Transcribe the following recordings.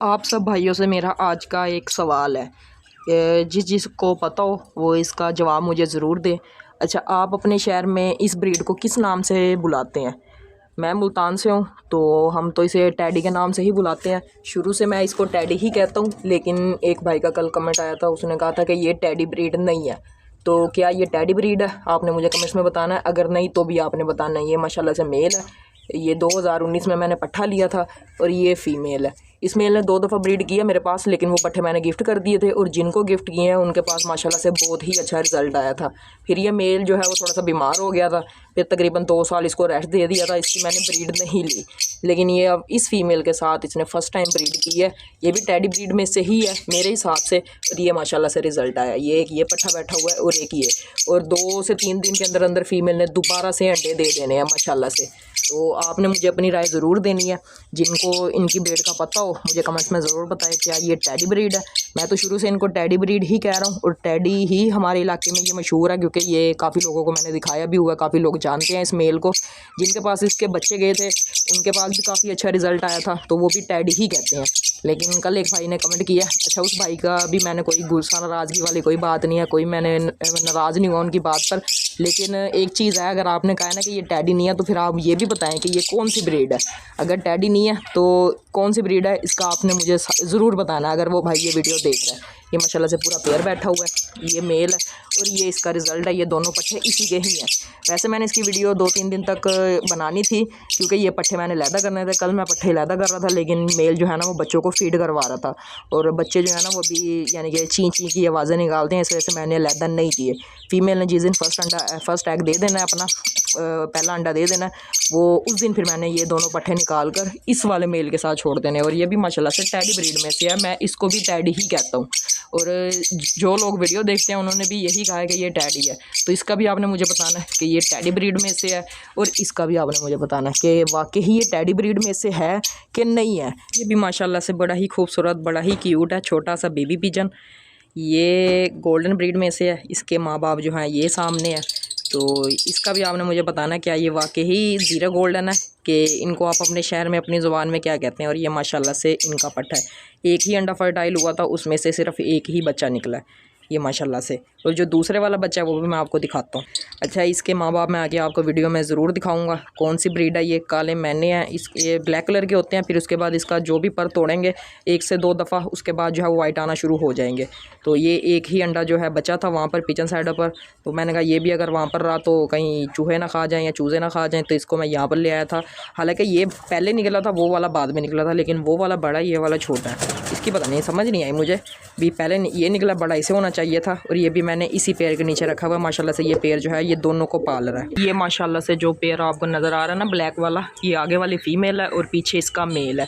आप सब भाइयों से मेरा आज का एक सवाल है। जिसको पता हो वो इसका जवाब मुझे ज़रूर दें। अच्छा, आप अपने शहर में इस ब्रीड को किस नाम से बुलाते हैं? मैं मुल्तान से हूँ, तो हम तो इसे टैडी के नाम से ही बुलाते हैं। शुरू से मैं इसको टैडी ही कहता हूँ, लेकिन एक भाई का कल कमेंट आया था, उसने कहा था कि ये टैडी ब्रीड नहीं है। तो क्या ये टैडी ब्रीड है? आपने मुझे कमेंट्स में बताना है। अगर नहीं तो भी आपने बताना है। ये माशाल्लाह से मेल है। ये 2019 में मैंने पट्ठा लिया था और ये फ़ीमेल है। इस मेल ने 2 दफ़ा ब्रीड किया मेरे पास, लेकिन वो पट्ठे मैंने गिफ्ट कर दिए थे और जिनको गिफ्ट किए हैं उनके पास माशाल्लाह से बहुत ही अच्छा रिज़ल्ट आया था। फिर ये मेल जो है वो थोड़ा सा बीमार हो गया था, फिर तकरीबन 2 साल इसको रेस्ट दे दिया था, इसकी मैंने ब्रीड नहीं ली। लेकिन ये अब इस फीमेल के साथ इसने फ़र्स्ट टाइम ब्रीड की है। ये भी टैडी ब्रीड में से ही है मेरे हिसाब से, और ये माशाल्लाह से रिज़ल्ट आया। ये एक ये पट्ठा बैठा हुआ है और एक ये, और 2 से 3 दिन के अंदर अंदर फीमेल ने दोबारा से अंडे दे देने हैं माशाल्लाह से। तो आपने मुझे अपनी राय ज़रूर देनी है। जिनको इनकी ब्रीड का पता हो मुझे कमेंट्स में ज़रूर बताएं क्या ये टैडी ब्रीड है। मैं तो शुरू से इनको टैडी ब्रीड ही कह रहा हूँ, और टैडी ही हमारे इलाके में ये मशहूर है, क्योंकि ये काफ़ी लोगों को मैंने दिखाया भी हुआ है। काफ़ी लोग जानते हैं इस मेल को। जिनके पास इसके बच्चे गए थे उनके पास भी काफ़ी अच्छा रिज़ल्ट आया था, तो वो भी टैडी ही कहते हैं। लेकिन कल एक भाई ने कमेंट किया, अच्छा उस भाई का भी मैंने कोई गुस्सा नाराज़गी वाली कोई बात नहीं है, कोई मैंने नाराज़ नहीं हुआ उनकी बात पर। लेकिन एक चीज़ है, अगर आपने कहा है ना कि ये टैडी नहीं है, तो फिर आप ये भी बताएं कि ये कौन सी ब्रीड है। अगर टैडी नहीं है तो कौन सी ब्रीड है, इसका आपने मुझे ज़रूर बताना है, अगर वो भाई ये वीडियो देख रहे हैं। ये माशाल्लाह से पूरा पेयर बैठा हुआ है, ये मेल है और ये इसका रिज़ल्ट है। ये दोनों पट्ठे इसी के ही हैं। वैसे मैंने इसकी वीडियो 2-3 दिन तक बनानी थी, क्योंकि ये पट्ठे मैंने लैदा करने थे। कल मैं पट्ठे लैदा कर रहा था, लेकिन मेल जो है ना वो बच्चों को फीड करवा रहा था, और बच्चे जो है ना वो भी यानी कि ची ची की आवाज़ें निकालते हैं, इस वजह से मैंने लैदा नहीं किए। फीमेल ने जिस दिन फर्स्ट एग दे देना है, अपना पहला अंडा दे देना है, वो उस दिन फिर मैंने ये दोनों पट्ठे निकाल कर इस वाले मेल के साथ छोड़ देने। और ये भी माशाल्लाह से टैडी ब्रीड में से है, मैं इसको भी टैडी ही कहता हूँ। और जो लोग वीडियो देखते हैं उन्होंने भी यही कहा है कि ये टैडी है, तो इसका भी आपने मुझे बताना है कि ये टैडी ब्रीड में से है, और इसका भी आपने मुझे बताना है कि वाकई ही ये टैडी ब्रीड में से है कि नहीं है। ये भी माशाल्लाह से बड़ा ही खूबसूरत, बड़ा ही क्यूट है, छोटा सा बेबी पिजन। ये गोल्डन ब्रीड में से है। इसके माँ बाप जो हैं ये सामने है। तो इसका भी आपने मुझे बताना क्या ये वाकई ही ज़ीरा गोल्डन है, कि इनको आप अपने शहर में अपनी ज़ुबान में क्या कहते हैं। और ये माशाल्लाह से इनका पट्ठा है। एक ही अंडा फर्टाइल हुआ था, उसमें से सिर्फ एक ही बच्चा निकला है ये माशाल्लाह से। और जो दूसरे वाला बच्चा है वो भी मैं आपको दिखाता हूँ। अच्छा, इसके माँ बाप मैं आगे आपको वीडियो में ज़रूर दिखाऊंगा कौन सी ब्रीड है। ये काले मैने हैं, ये ब्लैक कलर के होते हैं। फिर उसके बाद इसका जो भी पर तोड़ेंगे 1 से 2 दफ़ा, उसके बाद जो है वो वाइट आना शुरू हो जाएंगे। तो ये एक ही अंडा जो है बचा था वहाँ पर पिचन साइड पर, तो मैंने कहा ये भी अगर वहाँ पर रहा तो कहीं चूहे ना खा जाएँ या चूज़े ना खा जाएँ, तो इसको मैं यहाँ पर ले आया था। हालाँकि ये पहले निकला था, वो वाला बाद में निकला था, लेकिन वो वाला बड़ा ये वाला छोटा है। इसकी पता नहीं, समझ नहीं आई मुझे भी। पहले ये निकला बड़ा, इसे होना चाहिए था, और ये भी मैंने इसी पेयर के नीचे रखा हुआ। माशाल्लाह से ये पेयर जो है ये दोनों को पाल रहा है। ये माशाल्लाह से जो पेयर आपको नज़र आ रहा है ना ब्लैक वाला, ये आगे वाली फ़ीमेल है और पीछे इसका मेल है।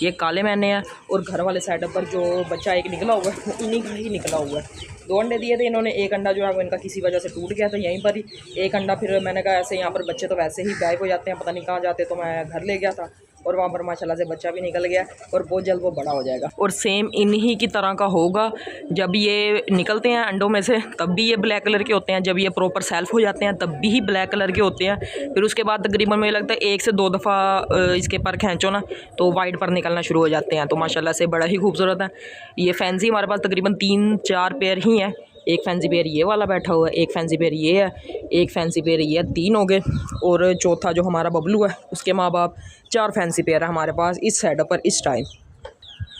ये काले मैने हैं, और घर वाले साइड पर जो बच्चा एक निकला हुआ है वो इन्हीं का ही निकला हुआ है। 2 अंडे दिए थे इन्होंने, एक अंडा जो है वो इनका किसी वजह से टूट गया था यहीं पर ही। एक अंडा फिर मैंने कहा ऐसे यहाँ पर बच्चे तो वैसे ही गायब हो जाते हैं, पता नहीं कहाँ जाते, तो मैं घर ले गया था, और वहाँ पर माशाल्लाह से बच्चा भी निकल गया, और बहुत जल्द वो बड़ा हो जाएगा। और सेम इन्हीं की तरह का होगा। जब ये निकलते हैं अंडों में से तब भी ये ब्लैक कलर के होते हैं, जब ये प्रॉपर सेल्फ हो जाते हैं तब भी ही ब्लैक कलर के होते हैं। फिर उसके बाद तकरीबन मुझे लगता है 1 से 2 दफ़ा इसके पर खींचो ना तो वाइट पर निकलना शुरू हो जाते हैं। तो माशाल्लाह से बड़ा ही खूबसूरत है। ये फैंसी हमारे पास तकरीबन 3-4 पेयर ही हैं। एक फैंसी पेयर ये वाला बैठा हुआ है, एक फैंसी पेयर ये है, एक फैंसी पेयर ये है, 3 हो गए। और चौथा जो हमारा बबलू है उसके माँ बाप, 4 फैंसी पेयर है हमारे पास इस साइड पर इस टाइम।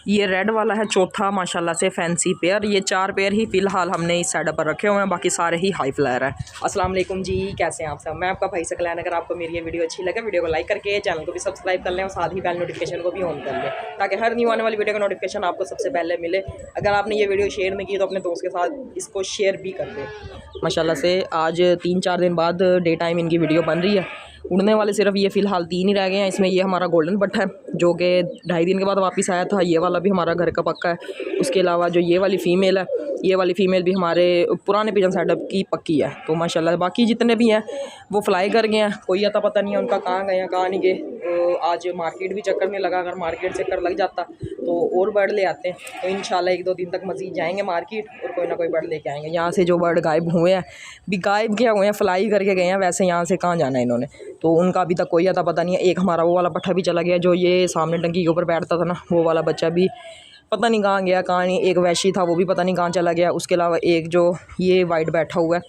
ये रेड वाला है चौथा माशाल्लाह से फैंसी पेयर। ये 4 पेयर ही फ़िलहाल हमने इस साइड पर रखे हुए हैं, बाकी सारे ही हाई फ्लायर है। अस्सलाम वालेकुम जी, कैसे हैं आप सब? मैं आपका भाई सकलैन। अगर आपको मेरी ये वीडियो अच्छी लगे वीडियो को लाइक करके चैनल को भी सब्सक्राइब कर लें, और साथ ही बेल नोटिफिकेशन को भी ऑन कर लें, ताकि हर न्यू आने वाली वीडियो का नोटिफिकेशन आपको सबसे पहले मिले। अगर आपने ये वीडियो शेयर नहीं की तो अपने दोस्त के साथ इसको शेयर भी कर दें। माशाल्लाह से आज 3-4 दिन बाद डे टाइम इनकी वीडियो बन रही है। उड़ने वाले सिर्फ ये फ़िलहाल 3 ही रह गए हैं। इसमें ये हमारा गोल्डन पट्ठा है जो कि 2.5 दिन के बाद वापस आया था। ये वाला भी हमारा घर का पक्का है। उसके अलावा जो ये वाली फ़ीमेल है, ये वाली फ़ीमेल भी हमारे पुराने पिजन सेटअप की पक्की है। तो माशाल्लाह बाकी जितने भी हैं वो फ्लाई कर गए हैं, कोई अता पता नहीं है उनका कहाँ गए हैं कहाँ नहीं गए। तो आज मार्केट भी चक्कर नहीं लगा, अगर मार्केट चक्कर लग जाता तो और बर्ड ले आते हैं। तो इंशाल्लाह 1-2 दिन तक मज़ीद जाएंगे मार्केट और कोई ना कोई बर्ड लेके आएंगे। यहाँ से जो बर्ड गायब हुए हैं, भी गायब क्या हुए हैं, फ्लाई करके गए हैं, वैसे यहाँ से कहाँ जाना है इन्होंने, तो उनका अभी तक कोई अता पता नहीं है। एक हमारा वो वाला पट्ठा भी चला गया जो ये सामने टंकी के ऊपर बैठता था ना, वो वाला बच्चा भी पता नहीं कहाँ गया, कहाँ नहीं। एक वैशी था वो भी पता नहीं कहाँ चला गया। उसके अलावा एक जो ये वाइट बैठा हुआ है,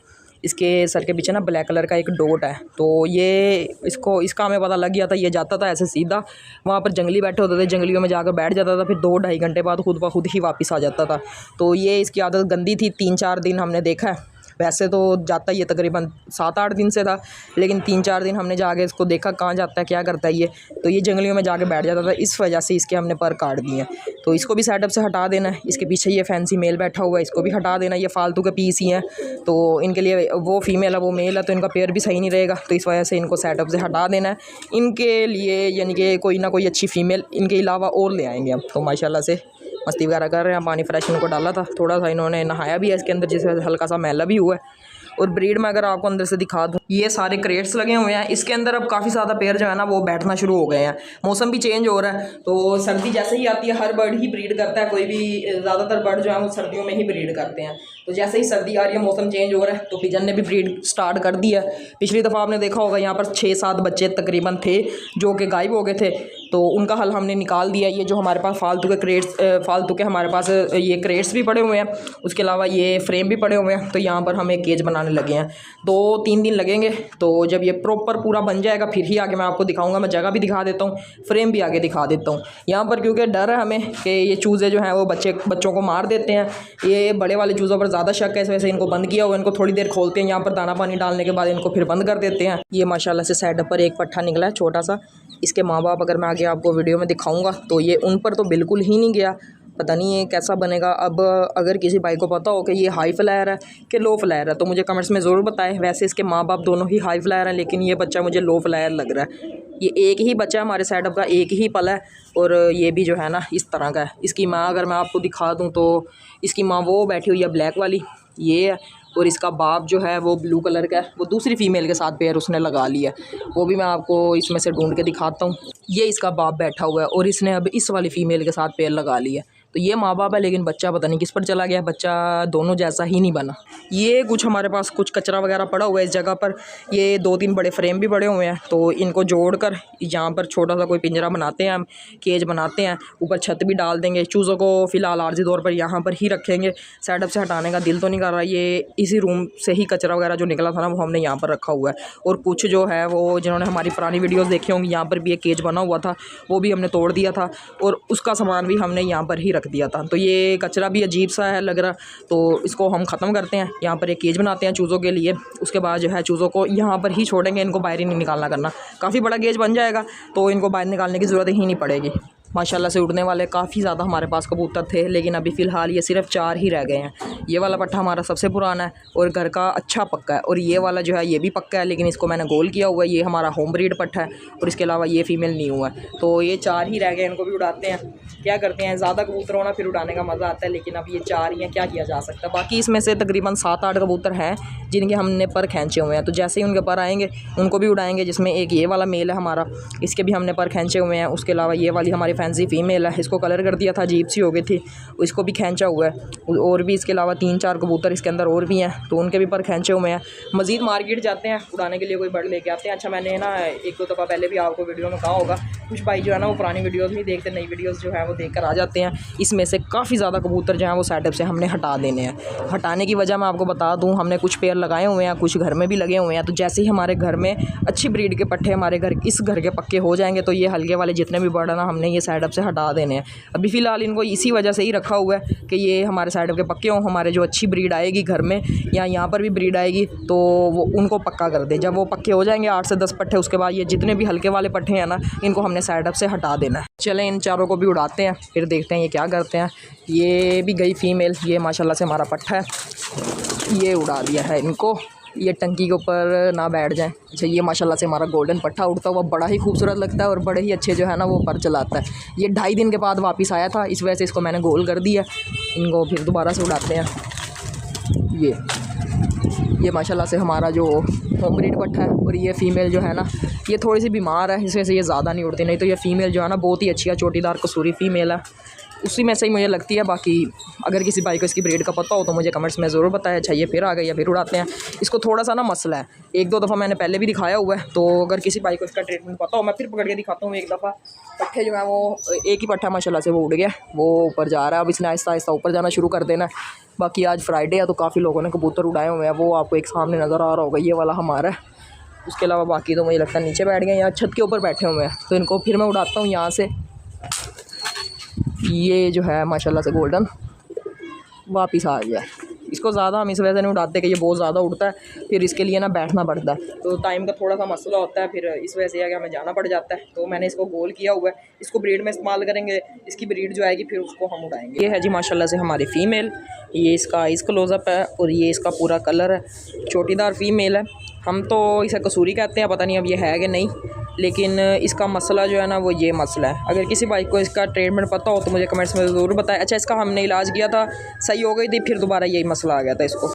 इसके सर के पीछे ना ब्लैक कलर का एक डॉट है, तो ये इसका हमें पता लग गया था। ये जाता था ऐसे सीधा, वहाँ पर जंगली बैठे होते थे, जंगलियों में जाकर बैठ जाता था, फिर 2-2.5 घंटे बाद खुद ब खुद ही वापस आ जाता था। तो ये इसकी आदत गंदी थी। 3-4 दिन हमने देखा है, वैसे तो जाता ही है तकरीबन 7-8 दिन से था, लेकिन 3-4 दिन हमने जाके इसको देखा कहाँ जाता है, क्या करता है ये, तो ये जंगलियों में जाके बैठ जाता था। इस वजह से इसके हमने पर काट दिए हैं। तो इसको भी सेटअप से हटा देना है। इसके पीछे ये फैंसी मेल बैठा हुआ है, इसको भी हटा देना। ये फालतू के पीस ही हैं, तो इनके लिए वो फीमेल है वो मेल है, तो इनका पेयर भी सही नहीं रहेगा, तो इस वजह से इनको सेटअप से हटा देना है। इनके लिए यानी कि कोई ना कोई अच्छी फ़ीमेल इनके अलावा और ले आएंगे हम। तो माशाल्लाह से मस्ती वगैरह कर रहे हैं। पानी फ्रेश इनको डाला था, थोड़ा सा इन्होंने नहाया भी है इसके अंदर, जिससे हल्का सा मैला भी हुआ है। और ब्रीड में अगर आपको अंदर से दिखा दूँ, ये सारे क्रेट्स लगे हुए हैं। इसके अंदर अब काफ़ी ज़्यादा पेयर जो है ना वो बैठना शुरू हो गए हैं। मौसम भी चेंज हो रहा है, तो सर्दी जैसे ही आती है हर बर्ड ही ब्रीड करता है। कोई भी ज़्यादातर बर्ड जो है वो सर्दियों में ही ब्रीड करते हैं। तो जैसे ही सर्दी आ रही है, मौसम चेंज हो रहा है, तो पिजन ने भी ब्रीड स्टार्ट कर दी है। पिछली दफ़ा आपने देखा होगा यहाँ पर 6-7 बच्चे तकरीबन थे जो कि गायब हो गए थे, तो उनका हल हमने निकाल दिया। ये जो हमारे पास फालतू के हमारे पास ये क्रेट्स भी पड़े हुए हैं, उसके अलावा ये फ्रेम भी पड़े हुए हैं। तो यहाँ पर हम एक केज बनाने लगे हैं। 2-3 दिन लगेंगे, तो जब ये प्रॉपर पूरा बन जाएगा फिर ही आगे मैं आपको दिखाऊंगा। मैं जगह भी दिखा देता हूँ, फ्रेम भी आगे दिखा देता हूँ। यहाँ पर क्योंकि डर है हमें कि ये चूज़े जो हैं वो बच्चों को मार देते हैं। ये बड़े वाले चूज़ों पर ज़्यादा शक है, इस वजह से इनको बंद किया हुआ। इनको थोड़ी देर खोलते हैं, यहाँ पर दाना पानी डालने के बाद इनको फिर बंद कर देते हैं। ये माशाल्लाह से सेटअप पर एक पट्ठा निकला है छोटा सा। इसके माँ बाप अगर मैं आगे आपको वीडियो में दिखाऊंगा तो ये उन पर तो बिल्कुल ही नहीं गया। पता नहीं ये कैसा बनेगा। अब अगर किसी भाई को पता हो कि ये हाई फ्लायर है कि लो फ्लायर है तो मुझे कमेंट्स में ज़रूर बताएं। वैसे इसके माँ बाप दोनों ही हाई फ्लायर हैं, लेकिन ये बच्चा मुझे लो फ्लायर लग रहा है। ये एक ही बच्चा है हमारे सेटअप का, एक ही पल है, और ये भी जो है ना इस तरह का है। इसकी माँ अगर मैं आपको दिखा दूँ तो इसकी माँ वो बैठी हुई है ब्लैक वाली, ये है, और इसका बाप जो है वो ब्लू कलर का है। वो दूसरी फ़ीमेल के साथ पेयर उसने लगा लिया, वो भी मैं आपको इसमें से ढूंढ के दिखाता हूँ। ये इसका बाप बैठा हुआ है और इसने अब इस वाली फ़ीमेल के साथ पेयर लगा लिया। तो ये माँ बाप है, लेकिन बच्चा पता नहीं किस पर चला गया। बच्चा दोनों जैसा ही नहीं बना। ये कुछ हमारे पास कुछ कचरा वगैरह पड़ा हुआ है इस जगह पर। ये 2-3 बड़े फ्रेम भी पड़े हुए हैं, तो इनको जोड़कर यहाँ पर छोटा सा कोई पिंजरा बनाते हैं हम, केज बनाते हैं, ऊपर छत भी डाल देंगे। चूज़ों को फ़िलहाल आर्जी तौर पर यहाँ पर ही रखेंगे। सेटअप से हटाने का दिल तो नहीं कर रहा। ये इसी रूम से ही कचरा वगैरह जो निकला था ना वो हमने यहाँ पर रखा हुआ है। और कुछ जो है वो जिन्होंने हमारी पुरानी वीडियोस देखी होंगी, यहाँ पर भी एक केज बना हुआ था, वो भी हमने तोड़ दिया था और उसका सामान भी हमने यहाँ पर ही रख दिया था। तो ये कचरा भी अजीब सा है लग रहा, तो इसको हम ख़त्म करते हैं। यहाँ पर एक केज बनाते हैं चूज़ों के लिए। उसके बाद जो है चूज़ों को यहाँ पर ही छोड़ेंगे, इनको बाहर ही नहीं निकालना करना। काफ़ी बड़ा केज बन जाएगा तो इनको बाहर निकालने की ज़रूरत ही नहीं पड़ेगी। माशाल्लाह से उड़ने वाले काफ़ी ज़्यादा हमारे पास कबूतर थे, लेकिन अभी फ़िलहाल ये सिर्फ 4 ही रह गए हैं। ये वाला पट्ठा हमारा सबसे पुराना है और घर का अच्छा पक्का है, और ये वाला जो है ये भी पक्का है, लेकिन इसको मैंने गोल किया हुआ है। ये हमारा होम ब्रीड पट्ठा है और इसके अलावा ये फ़ीमेल न्यू है। तो ये 4 ही रह गए, इनको भी उड़ाते हैं। क्या करते हैं, ज़्यादा कबूतर होना फिर उड़ाने का मज़ा आता है, लेकिन अब ये 4 ही हैं, क्या किया जा सकता है। बाकी इसमें से तकरीबन 7-8 कबूतर हैं जिनके हमने पर खींचे हुए हैं, तो जैसे ही उनके पर आएंगे उनको भी उड़ाएंगे। जिसमें एक ये वाला मेल है हमारा, इसके भी हमने पर खींचे हुए हैं। उसके अलावा ये वाली हमारी फैंसी फ़ीमेल है, इसको कलर कर दिया था, अजीब सी हो गई थी, इसको भी खींचा हुआ है। और भी इसके अलावा 3-4 कबूतर इसके अंदर और भी हैं, तो उनके भी पर खींचे हुए हैं। मज़ीद मार्केट जाते हैं, उड़ाने के लिए कोई बर्ड लेके आते हैं। अच्छा, मैंने ना 1-2 दफ़ा पहले भी आपको वीडियो में कहा होगा, कुछ भाई जो है ना वो पुरानी वीडियोज़ नहीं देखते, नई वीडियोज़ जो है वो देख कर आ जाते हैं। इसमें से काफ़ी ज़्यादा कबूतर जो हैं वो सेटअप से हमने हटा देने हैं। हटाने की वजह मैं आपको बता दूँ, हमने कुछ पेयर लगाए हुए हैं, कुछ घर में भी लगे हुए हैं। तो जैसे ही हमारे घर में अच्छी ब्रीड के पट्ठे हमारे इस घर के पक्के हो जाएंगे, तो ये हल्के वाले जितने भी बर्ड है ना हमने ये सेटअप से हटा देने हैं। अभी फ़िलहाल इनको इसी वजह से ही रखा हुआ है कि ये हमारे सेटअप के पक्के हों। हमारे जो अच्छी ब्रीड आएगी घर में या यहाँ पर भी ब्रीड आएगी तो वो उनको पक्का कर दे। जब वो पक्के हो जाएंगे 8 से 10 पट्ठे, उसके बाद ये जितने भी हल्के वाले पट्ठे हैं ना इनको हमने सेटअप से हटा देना है। चलें इन चारों को भी उड़ाते हैं, फिर देखते हैं ये क्या करते हैं। ये भी गई फ़ीमेल, ये माशाल्लाह से हमारा पट्ठा है, ये उड़ा दिया है इनको। ये टंकी के ऊपर ना बैठ जाएं। अच्छा, ये माशाल्लाह से हमारा गोल्डन पट्ठा उड़ता हुआ बड़ा ही खूबसूरत लगता है और बड़े ही अच्छे जो है ना वो पर चलाता है। ये 2.5 दिन के बाद वापस आया था, इस वजह से इसको मैंने गोल कर दिया। इनको फिर दोबारा से उड़ाते हैं। ये माशाल्लाह से हमारा जो होम ब्रीड पट्ठा है, और ये फ़ीमेल जो है ना ये थोड़ी सी बीमार है, इस वजह से ये ज़्यादा नहीं उड़ती, नहीं तो ये फ़ीमेल जो है ना बहुत ही अच्छी है, चोटीदार कसूरी फ़ीमेल है। उसी में से ही मुझे लगती है। बाकी अगर किसी भाई को इसकी ब्रीड का पता हो तो मुझे कमेंट्स में ज़रूर बताएं। अच्छा ये फिर आ गई या फिर उड़ाते हैं। इसको थोड़ा सा ना मसला है, एक दो दफ़ा मैंने पहले भी दिखाया हुआ है, तो अगर किसी भाई को इसका ट्रीटमेंट पता हो मैं फिर पकड़ के दिखाता हूँ। एक दफ़ा पट्ठे जो है वो एक ही पट्ठा माशाल्लाह से वो उड़ गया, वो ऊपर जा रहा है। अब इसने आहिस्ता आहिस्ता ऊपर जाना शुरू कर देना है। बाकी आज फ्राइडे है तो काफ़ी लोगों ने कबूतर उड़ाए हुए हैं, वो आपको एक सामने नज़र आ रहा होगा, ये वाला हमारा है। उसके अलावा बाकी तो मुझे लगता है नीचे बैठ गए या छत के ऊपर बैठे हुए हैं। तो इनको फिर मैं उड़ाता हूँ यहाँ से। ये जो है माशाल्लाह से गोल्डन वापस आ गया। इसको ज़्यादा हम इस वजह से नहीं उड़ाते कि ये बहुत ज़्यादा उड़ता है, फिर इसके लिए ना बैठना पड़ता है, तो टाइम का थोड़ा सा मसला होता है, फिर इस वजह से हमें जाना पड़ जाता है। तो मैंने इसको गोल किया हुआ है, इसको ब्रीड में इस्तेमाल करेंगे, इसकी ब्रीड जो आएगी फिर उसको हम उड़ाएंगे। ये है जी माशाल्लाह से हमारी फ़ीमेल, ये इसका आइज़ क्लोज़अप है और ये इसका पूरा कलर है, चोटीदार फ़ीमेल है। हम तो इसे कसूरी कहते हैं, पता नहीं अब ये है कि नहीं, लेकिन इसका मसला जो है ना वो ये मसला है। अगर किसी भाई को इसका ट्रीटमेंट पता हो तो मुझे कमेंट्स में ज़रूर बताएं। अच्छा इसका हमने इलाज किया था, सही हो गई थी, फिर दोबारा यही मसला आ गया था इसको।